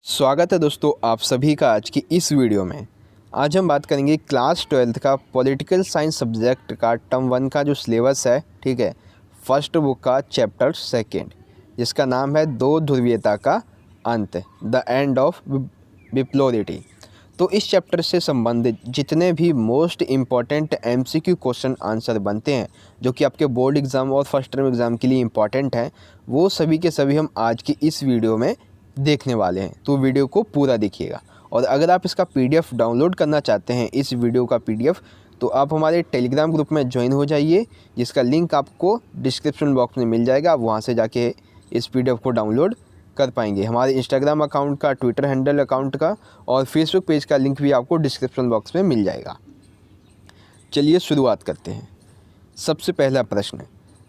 स्वागत है दोस्तों आप सभी का आज की इस वीडियो में। आज हम बात करेंगे क्लास 12th का पॉलिटिकल साइंस सब्जेक्ट का टर्म 1 का जो सिलेबस है, ठीक है, फर्स्ट बुक का चैप्टर 2 जिसका नाम है दो ध्रुवीयता का अंत, द एंड ऑफ बिपोलैरिटी। तो इस चैप्टर से संबंधित जितने भी most important MCQ question answer बनते हैं जो कि आपके बोर्ड एग्ज़ाम और फर्स्ट टर्म एग्ज़ाम के लिए इम्पॉर्टेंट हैं, वो सभी के सभी हम आज की इस वीडियो में देखने वाले हैं। तो वीडियो को पूरा देखिएगा। और अगर आप इसका PDF डाउनलोड करना चाहते हैं, इस वीडियो का PDF, तो आप हमारे टेलीग्राम ग्रुप में ज्वाइन हो जाइए, जिसका लिंक आपको डिस्क्रिप्शन बॉक्स में मिल जाएगा। आप वहाँ से जाके इस PDF को डाउनलोड कर पाएंगे। हमारे इंस्टाग्राम अकाउंट का, ट्विटर हैंडल अकाउंट का और फेसबुक पेज का लिंक भी आपको डिस्क्रिप्शन बॉक्स में मिल जाएगा। चलिए शुरुआत करते हैं। सबसे पहला प्रश्न,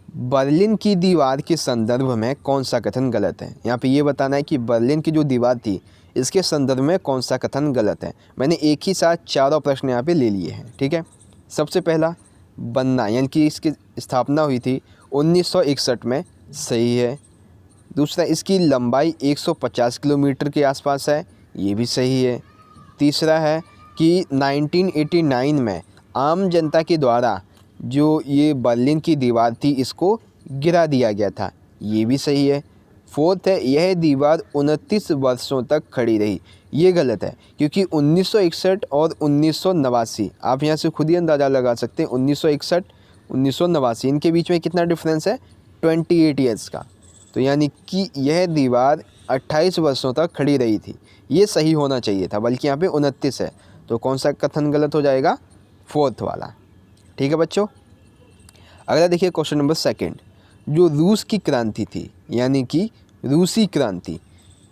बर्लिन की दीवार के संदर्भ में कौन सा कथन गलत है। यहाँ पे ये बताना है कि बर्लिन की जो दीवार थी इसके संदर्भ में कौन सा कथन गलत है। मैंने एक ही साथ चारों प्रश्न यहाँ पे ले लिए हैं, ठीक है। सबसे पहला, बनना यानी कि इसकी स्थापना हुई थी 1961 में, सही है। दूसरा, इसकी लंबाई 150 किलोमीटर के आसपास है, ये भी सही है। तीसरा है कि 1989 में आम जनता के द्वारा जो ये बर्लिन की दीवार थी इसको गिरा दिया गया था, ये भी सही है। फोर्थ है, यह दीवार 29 वर्षों तक खड़ी रही, ये गलत है क्योंकि 1961 और 1989, आप यहाँ से खुद ही अंदाज़ा लगा सकते हैं। 1961 1989 इनके बीच में कितना डिफरेंस है, 28 ईयर्स का। तो यानी कि यह दीवार 28 वर्षों तक खड़ी रही थी, ये सही होना चाहिए था, बल्कि यहाँ पे 29 है। तो कौन सा कथन गलत हो जाएगा, फोर्थ वाला, ठीक है बच्चों। अगला देखिए क्वेश्चन नंबर 2, जो रूस की क्रांति थी यानी कि रूसी क्रांति,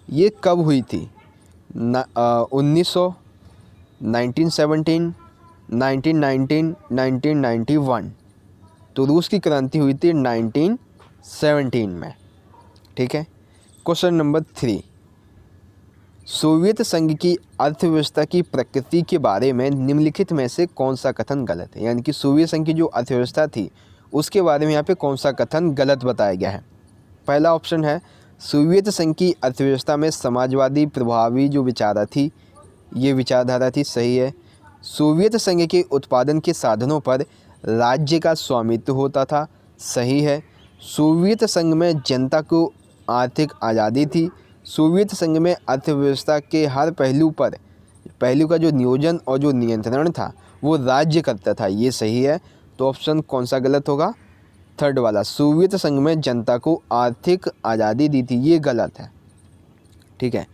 ये कब हुई थी। 1900, 1917, 1919, 1991। तो रूस की क्रांति हुई थी 1917 में, ठीक है। क्वेश्चन नंबर 3, सोवियत संघ की अर्थव्यवस्था की प्रकृति के बारे में निम्नलिखित में से कौन सा कथन गलत है। यानी कि सोवियत संघ की जो अर्थव्यवस्था थी उसके बारे में यहाँ पे कौन सा कथन गलत बताया गया है। पहला ऑप्शन है, सोवियत संघ की अर्थव्यवस्था में समाजवादी प्रभावी जो विचारधारा थी, ये विचारधारा थी, सही है। सोवियत संघ के उत्पादन के साधनों पर राज्य का स्वामित्व होता था, सही है। सोवियत संघ में जनता को आर्थिक आज़ादी थी। सोवियत संघ में अर्थव्यवस्था के हर पहलू का जो नियोजन और जो नियंत्रण था वो राज्य करता था, ये सही है। तो ऑप्शन कौन सा गलत होगा, थर्ड वाला, सोवियत संघ में जनता को आर्थिक आज़ादी दी थी, ये गलत है, ठीक है,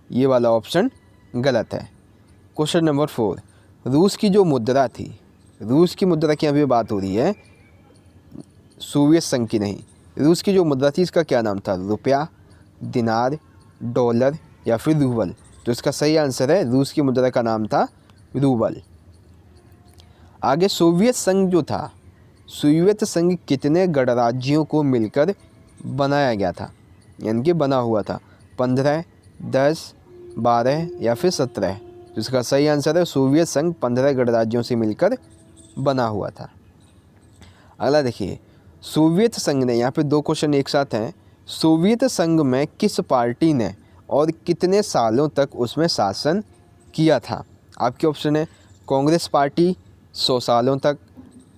ये वाला ऑप्शन गलत है। क्वेश्चन नंबर 4, रूस की जो मुद्रा थी, रूस की मुद्रा की अभी बात हो रही है, सोवियत संघ की नहीं। रूस की जो मुद्रा थी इसका क्या नाम था, रुपया, दिनार, डॉलर या फिर रूबल। तो इसका सही आंसर है, रूस की मुद्रा का नाम था रूबल। आगे, सोवियत संघ जो था, सोवियत संघ कितने गणराज्यों को मिलकर बनाया गया था, यानी कि बना हुआ था, 15, 10, 12 या फिर 17। तो इसका सही आंसर है, सोवियत संघ 15 गणराज्यों से मिलकर बना हुआ था। अगला देखिए, सोवियत संघ ने, यहाँ पे दो क्वेश्चन एक साथ हैं, सोवियत संघ में किस पार्टी ने और कितने सालों तक उसमें शासन किया था। आपके ऑप्शन है, कांग्रेस पार्टी 100 सालों तक,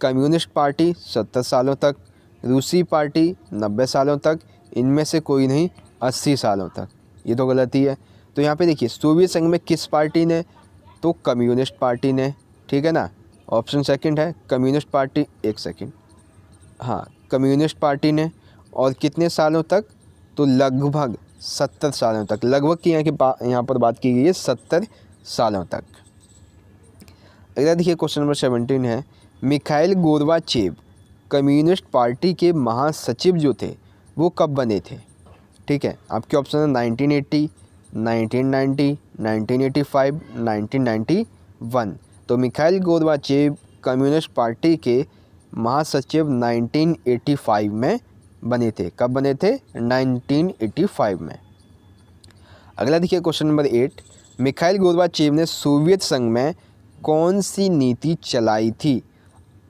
कम्युनिस्ट पार्टी 70 सालों तक, रूसी पार्टी 90 सालों तक, इनमें से कोई नहीं 80 सालों तक। ये तो गलती है। तो यहाँ पे देखिए, सोवियत संघ में किस पार्टी ने, तो कम्युनिस्ट पार्टी ने, ठीक है ना। ऑप्शन सेकंड है कम्युनिस्ट पार्टी, एक सेकंड, हाँ, कम्युनिस्ट पार्टी ने। और कितने सालों तक, तो लगभग 70 सालों तक, लगभग की यहाँ पर बात की गई है 70 सालों तक। अगला देखिए क्वेश्चन नंबर 17 है, मिखाइल गोर्बाचेव कम्युनिस्ट पार्टी के महासचिव जो थे वो कब बने थे, ठीक है। आपके ऑप्शन है 1980, 1990, 1985, 1991। तो मिखाइल गोर्बाचेव कम्युनिस्ट पार्टी के महासचिव 1985 में बने थे। कब बने थे, 1985 में। अगला देखिए क्वेश्चन नंबर 8, मिखाइल गोर्बाचेव ने सोवियत संघ में कौन सी नीति चलाई थी।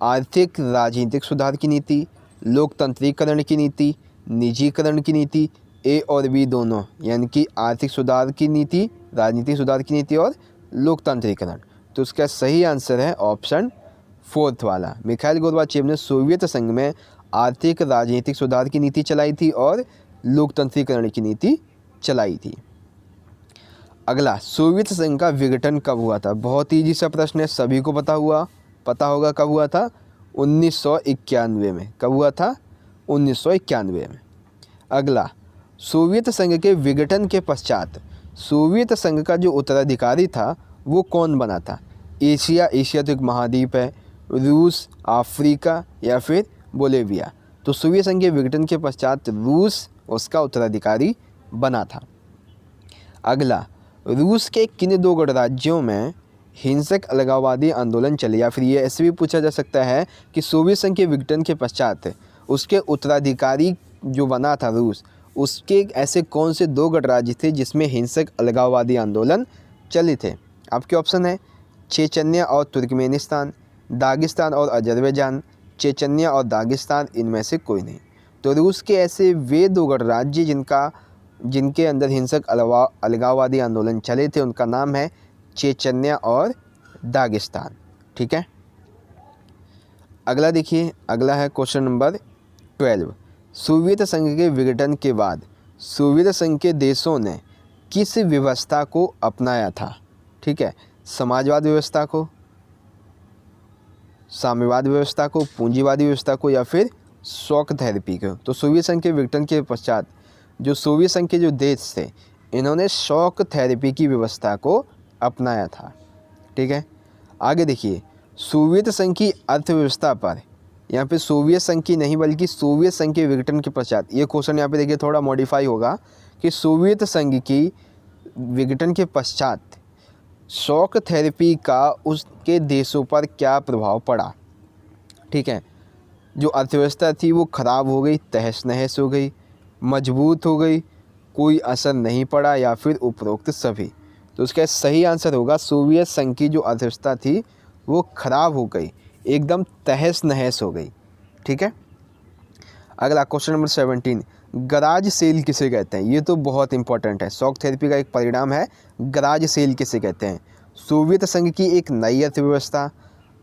आर्थिक राजनीतिक सुधार की नीति, लोकतंत्रीकरण की नीति, निजीकरण की नीति, ए और बी दोनों, यानी कि आर्थिक सुधार की नीति, राजनीतिक सुधार की नीति और लोकतांत्रिकरण। तो इसका सही आंसर है ऑप्शन 4 वाला। मिखाइल गोर्बाचेव ने सोवियत संघ में आर्थिक राजनीतिक सुधार की नीति चलाई थी और लोकतांत्रिकरण की नीति चलाई थी। अगला, सोवियत संघ का विघटन कब हुआ था? बहुत ईजी सा प्रश्न है, सभी को पता होगा कब हुआ था? 1991 में। कब हुआ था? 1991 में। अगला, सोवियत संघ के विघटन के पश्चात सोवियत संघ का जो उत्तराधिकारी था वो कौन बना था? एशिया तो एक महाद्वीप है, रूस, अफ्रीका या फिर बोलिविया। तो सोवियत संघ के विघटन के पश्चात रूस उसका उत्तराधिकारी बना था। अगला, रूस के किन 2 गणराज्यों में हिंसक अलगाववादी आंदोलन चले? या फिर ये ऐसे भी पूछा जा सकता है कि सोवियत संघ के विघटन के पश्चात उसके उत्तराधिकारी जो बना था रूस, उसके ऐसे कौन से 2 गणराज्य थे जिसमें हिंसक अलगाववादी आंदोलन चले थे? आपके ऑप्शन है चेचन्या और तुर्कमेनिस्तान, दागिस्तान और अजरबैजान, चेचन्या और दागिस्तान, इनमें से कोई नहीं। तो रूस के ऐसे वे 2 गणराज्य जिनके अंदर हिंसक अलगाववादी आंदोलन चले थे, उनका नाम है चेचन्या और दागिस्तान। ठीक है। अगला देखिए, अगला है क्वेश्चन नंबर 12। सोवियत संघ के विघटन के बाद सोवियत संघ के देशों ने किस व्यवस्था को अपनाया था? ठीक है, समाजवाद व्यवस्था को, साम्यवाद व्यवस्था को, पूंजीवादी व्यवस्था को, या फिर शॉक थेरेपी को। तो सोवियत संघ के विघटन के पश्चात जो सोवियत संघ के जो देश थे, इन्होंने शॉक थेरेपी की व्यवस्था को अपनाया था। ठीक है। आगे देखिए, सोवियत संघ की अर्थव्यवस्था पर, यहाँ पे सोवियत संघ की नहीं बल्कि सोवियत संघ के विघटन के पश्चात, ये क्वेश्चन यहाँ पे देखिए थोड़ा मॉडिफाई होगा कि सोवियत संघ की विघटन के पश्चात शॉक थेरेपी का उसके देशों पर क्या प्रभाव पड़ा? ठीक है। जो अर्थव्यवस्था थी वो ख़राब हो गई, तहस नहस हो गई, मजबूत हो गई, कोई असर नहीं पड़ा, या फिर उपरोक्त सभी। तो उसका सही आंसर होगा सोवियत संघ की जो अर्थव्यवस्था थी वो ख़राब हो गई, एकदम तहस नहस हो गई। ठीक है। अगला क्वेश्चन नंबर 17, गराज सेल किसे कहते हैं? ये तो बहुत इंपॉर्टेंट है। शॉक थेरेपी का एक परिणाम है गराज सेल किसे कहते हैं? सोवियत संघ की एक नई अर्थव्यवस्था,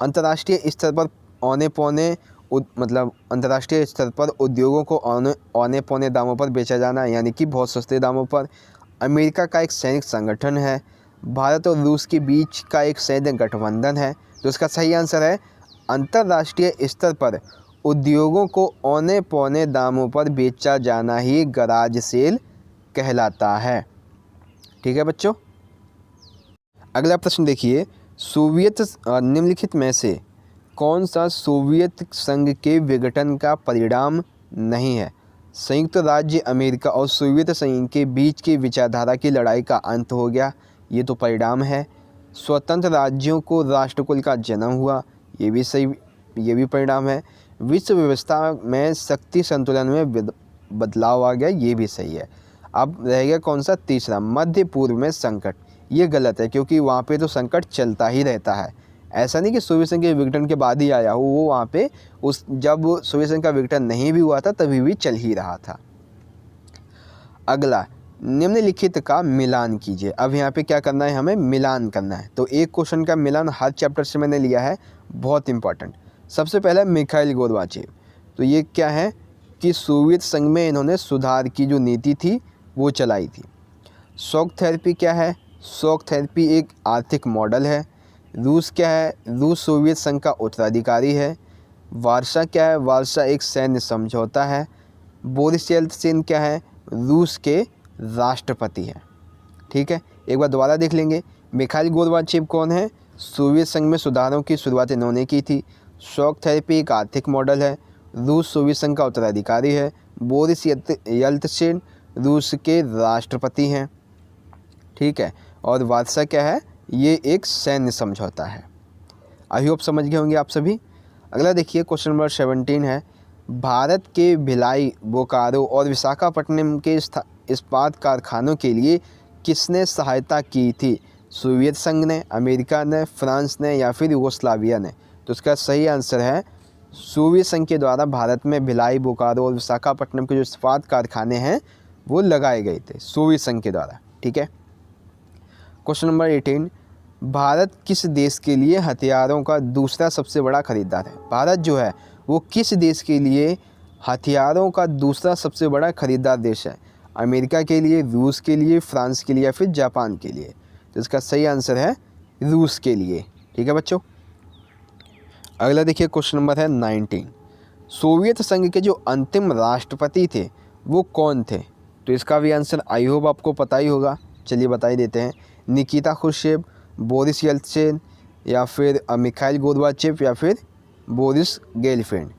अंतर्राष्ट्रीय स्तर पर अंतर्राष्ट्रीय स्तर पर उद्योगों को औने पौने दामों पर बेचा जाना, यानी कि बहुत सस्ते दामों पर, अमेरिका का एक सैनिक संगठन है, भारत और रूस के बीच का एक सैन्य गठबंधन है। तो इसका सही आंसर है अंतर्राष्ट्रीय स्तर पर उद्योगों को औने पौने दामों पर बेचा जाना ही गराज सेल कहलाता है। ठीक है बच्चों। अगला प्रश्न देखिए, सोवियत निम्नलिखित में से कौन सा सोवियत संघ के विघटन का परिणाम नहीं है? संयुक्त राज्य अमेरिका और सोवियत संघ के बीच की विचारधारा की लड़ाई का अंत हो गया, ये तो परिणाम है। स्वतंत्र राज्यों को राष्ट्रकुल का जन्म हुआ, ये भी सही, ये भी परिणाम है। विश्व व्यवस्था में शक्ति संतुलन में बदलाव आ गया, ये भी सही है। अब रह गया कौन सा? तीसरा, मध्य पूर्व में संकट। ये गलत है क्योंकि वहाँ पे तो संकट चलता ही रहता है। ऐसा नहीं कि सोवियत संघ के विघटन के बाद ही आया हो, वो वहाँ पे जब सोवियत संघ का विघटन नहीं भी हुआ था तभी भी चल ही रहा था। अगला, निम्नलिखित का मिलान कीजिए। अब यहाँ पे क्या करना है? हमें मिलान करना है। तो एक क्वेश्चन का मिलान हर चैप्टर से मैंने लिया है, बहुत इंपॉर्टेंट। सबसे पहला मिखाइल गोर्बाचेव। तो ये क्या है कि सोवियत संघ में इन्होंने सुधार की जो नीति थी वो चलाई थी। शॉक थेरेपी क्या है? शॉक थेरेपी एक आर्थिक मॉडल है। रूस क्या है? रूस सोवियत संघ का उत्तराधिकारी है। वार्सा क्या है? वार्सा एक सैन्य समझौता है। बोरिस येल्त्सिन क्या है? रूस के राष्ट्रपति हैं। ठीक है, एक बार दोबारा देख लेंगे। मिखाइल गोर्बाचेव कौन है? सोवियत संघ में सुधारों की शुरुआत इन्होंने की थी। शॉक थेरेपी एक आर्थिक मॉडल है। रूस सोवियत संघ का उत्तराधिकारी है। बोरिस येल्त्सिन रूस के राष्ट्रपति हैं। ठीक है, और वार्सा क्या है? ये एक सैन्य समझौता है। आई होप समझ गए होंगे आप सभी। अगला देखिए, क्वेश्चन नंबर 17 है, भारत के भिलाई, बोकारो और विशाखापट्टनम के इस्पात कारखानों के लिए किसने सहायता की थी? सोवियत संघ ने, अमेरिका ने, फ्रांस ने, या फिर यूगोस्लाविया ने? तो इसका सही आंसर है सोवियत संघ के द्वारा भारत में भिलाई, बोकारो और विशाखापट्टनम के जो इस्पात कारखाने हैं वो लगाए गए थे सोवियत संघ के द्वारा। ठीक है। क्वेश्चन नंबर 18, भारत किस देश के लिए हथियारों का दूसरा सबसे बड़ा खरीदार है? भारत जो है वो किस देश के लिए हथियारों का दूसरा सबसे बड़ा खरीदार देश है? अमेरिका के लिए, रूस के लिए, फ्रांस के लिए या फिर जापान के लिए? तो इसका सही आंसर है रूस के लिए। ठीक है बच्चों। अगला देखिए क्वेश्चन नंबर है 19, सोवियत संघ के जो अंतिम राष्ट्रपति थे वो कौन थे? तो इसका भी आंसर आई होप आपको पता ही होगा। चलिए बता ही देते हैं। निकिता खुश्चेव, बोरिस येल्त्सिन या फिर मिखाइल गोर्बाचेव या फिर बोरिस गेलफैंड?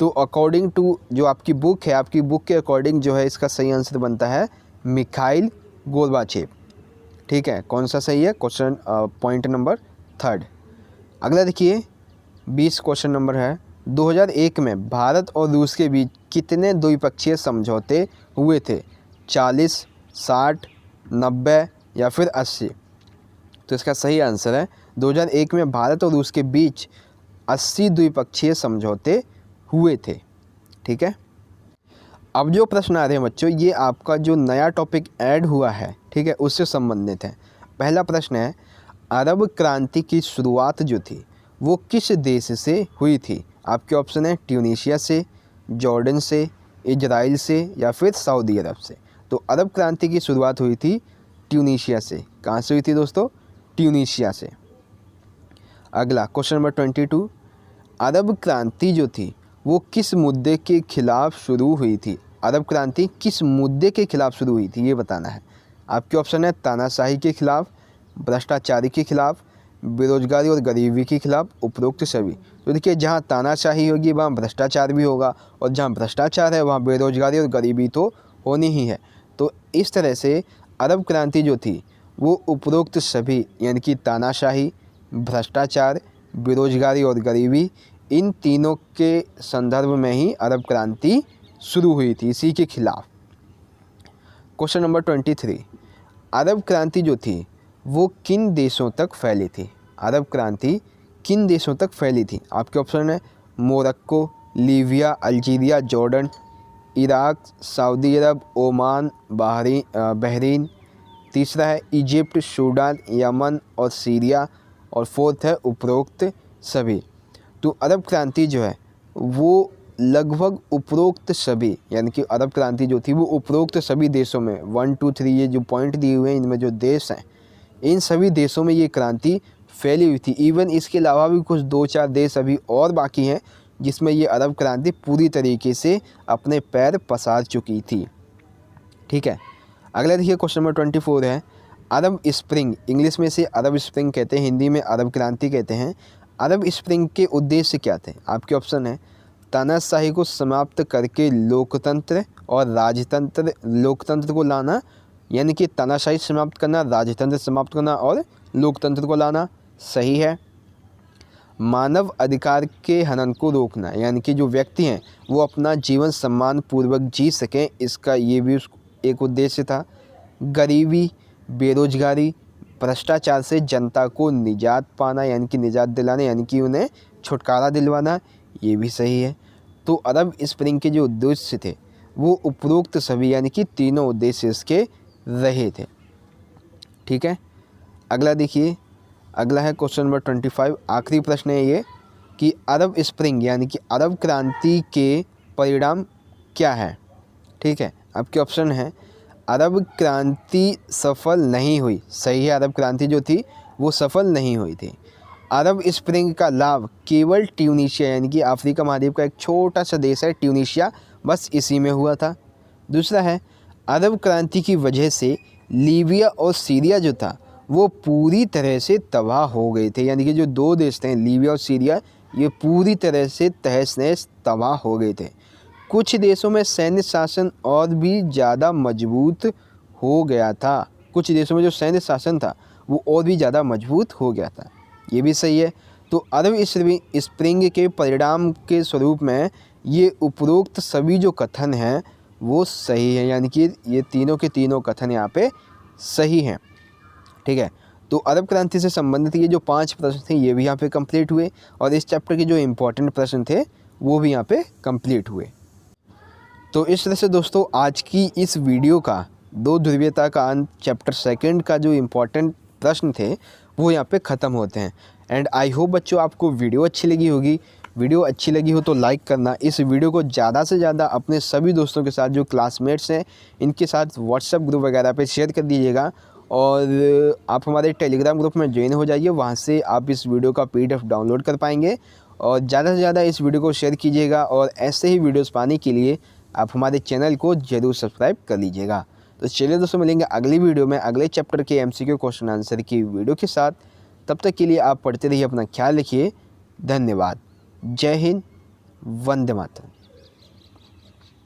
तो अकॉर्डिंग टू जो आपकी बुक है, आपकी बुक के अकॉर्डिंग जो है इसका सही आंसर बनता है मिखाइल गोर्बाचेव। ठीक है। कौन सा सही है? Question point number 3। अगला देखिए 20 क्वेश्चन नंबर है, 2001 में भारत और रूस के बीच कितने द्विपक्षीय समझौते हुए थे? 40, 60, 90 या फिर 80? तो इसका सही आंसर है 2001 में भारत और रूस के बीच 80 द्विपक्षीय समझौते हुए थे। ठीक है। अब जो प्रश्न आ रहे हैं बच्चों, ये आपका जो नया टॉपिक ऐड हुआ है, ठीक है, उससे संबंधित है। पहला प्रश्न है, अरब क्रांति की शुरुआत जो थी वो किस देश से हुई थी? आपके ऑप्शन है ट्यूनीशिया से, जॉर्डन से, इजराइल से या फिर सऊदी अरब से? तो अरब क्रांति की शुरुआत हुई थी ट्यूनीशिया से। कहाँ से हुई थी दोस्तों? ट्यूनीशिया से। अगला क्वेश्चन नंबर 22, अरब क्रांति जो थी वो किस मुद्दे के खिलाफ शुरू हुई थी? अरब क्रांति किस मुद्दे के खिलाफ शुरू हुई थी ये बताना है। आपके ऑप्शन है तानाशाही के खिलाफ, भ्रष्टाचारी के खिलाफ, बेरोजगारी और गरीबी के खिलाफ, उपरोक्त सभी। तो देखिए जहाँ तानाशाही होगी वहाँ भ्रष्टाचार भी होगा, और जहाँ भ्रष्टाचार है वहाँ बेरोजगारी और गरीबी तो होनी ही है। तो इस तरह से अरब क्रांति जो थी वो उपरोक्त सभी यानी कि तानाशाही, भ्रष्टाचार, बेरोजगारी और गरीबी, इन तीनों के संदर्भ में ही अरब क्रांति शुरू हुई थी, इसी के खिलाफ। क्वेश्चन नंबर 23, अरब क्रांति जो थी वो किन देशों तक फैली थी? अरब क्रांति किन देशों तक फैली थी? आपके ऑप्शन है Morocco, Libya, Algeria, Jordan, Iraq, Saudi Arab, Oman, Bahrain. तीसरा है इजिप्ट, सूडान, यमन और सीरिया, और फोर्थ है उपरोक्त सभी। तो अरब क्रांति जो है वो लगभग उपरोक्त सभी यानी कि अरब क्रांति जो थी वो उपरोक्त सभी देशों में 1, 2, 3 ये जो पॉइंट दिए हुए हैं इनमें जो देश हैं इन सभी देशों में ये क्रांति फैली हुई थी। इवन इसके अलावा भी कुछ 2-4 देश अभी और बाकी हैं जिसमें ये अरब क्रांति पूरी तरीके से अपने पैर पसार चुकी थी। ठीक है। अगला देखिए क्वेश्चन नंबर 24 है, अरब स्प्रिंग, इंग्लिश में से अरब स्प्रिंग कहते हैं, हिंदी में अरब क्रांति कहते हैं। अरब स्प्रिंग के उद्देश्य क्या थे? आपके ऑप्शन है तानाशाही को समाप्त करके लोकतंत्र और राजतंत्र, लोकतंत्र को लाना यानी कि तानाशाही समाप्त करना, राजतंत्र समाप्त करना और लोकतंत्र को लाना। सही है। मानव अधिकार के हनन को रोकना यानी कि जो व्यक्ति हैं वो अपना जीवन सम्मान पूर्वक जी सकें, इसका ये भी एक उद्देश्य था। गरीबी, बेरोजगारी, भ्रष्टाचार से जनता को निजात पाना यानी कि निजात दिलाना यानी कि उन्हें छुटकारा दिलवाना, ये भी सही है। तो अरब स्प्रिंग के जो उद्देश्य थे वो उपरोक्त सभी यानी कि तीनों उद्देश्य इसके रहे थे। ठीक है। अगला देखिए, अगला है क्वेश्चन नंबर 25, आखिरी प्रश्न है ये कि अरब स्प्रिंग यानी कि अरब क्रांति के परिणाम क्या है? ठीक है। आपके ऑप्शन है अरब क्रांति सफल नहीं हुई। सही है, अरब क्रांति जो थी वो सफल नहीं हुई थी। अरब स्प्रिंग का लाभ केवल ट्यूनीशिया यानी कि अफ्रीका महाद्वीप का एक छोटा सा देश है ट्यूनीशिया, बस इसी में हुआ था। दूसरा है अरब क्रांति की वजह से लीबिया और सीरिया जो था वो पूरी तरह से तबाह हो गए थे यानी कि जो दो देश थे लीबिया और सीरिया ये पूरी तरह से तहस नहस तबाह हो गए थे। कुछ देशों में सैन्य शासन और भी ज़्यादा मजबूत हो गया था, कुछ देशों में जो सैन्य शासन था वो और भी ज़्यादा मजबूत हो गया था, ये भी सही है। तो अरब स्प्रिंग के परिणाम के स्वरूप में ये उपरोक्त सभी जो कथन हैं वो सही है यानी कि ये तीनों के तीनों कथन यहाँ पे सही हैं। ठीक है। तो अरब क्रांति से संबंधित ये जो 5 प्रश्न थे ये भी यहाँ पे कंप्लीट हुए और इस चैप्टर के जो इम्पोर्टेंट प्रश्न थे वो भी यहाँ पे कंप्लीट हुए। तो इस तरह से दोस्तों आज की इस वीडियो का दो ध्रुवीयता का अंत चैप्टर सेकंड का जो इम्पोर्टेंट प्रश्न थे वो यहाँ पे ख़त्म होते हैं। एंड आई होप बच्चों आपको वीडियो अच्छी लगी होगी। वीडियो अच्छी लगी हो तो लाइक करना, इस वीडियो को ज़्यादा से ज़्यादा अपने सभी दोस्तों के साथ जो क्लासमेट्स हैं इनके साथ व्हाट्सएप ग्रुप वगैरह पे शेयर कर दीजिएगा। और आप हमारे टेलीग्राम ग्रुप में ज्वाइन हो जाइए, वहाँ से आप इस वीडियो का PDF डाउनलोड कर पाएंगे। और ज़्यादा से ज़्यादा इस वीडियो को शेयर कीजिएगा और ऐसे ही वीडियोस पाने के लिए आप हमारे चैनल को ज़रूर सब्सक्राइब कर लीजिएगा। तो चलिए दोस्तों, मिलेंगे अगली वीडियो में अगले चैप्टर के MCQ क्वेश्चन आंसर की वीडियो के साथ। तब तक के लिए आप पढ़ते रहिए, अपना ख्याल रखिए। धन्यवाद। जय हिंद, वंदे मातरम।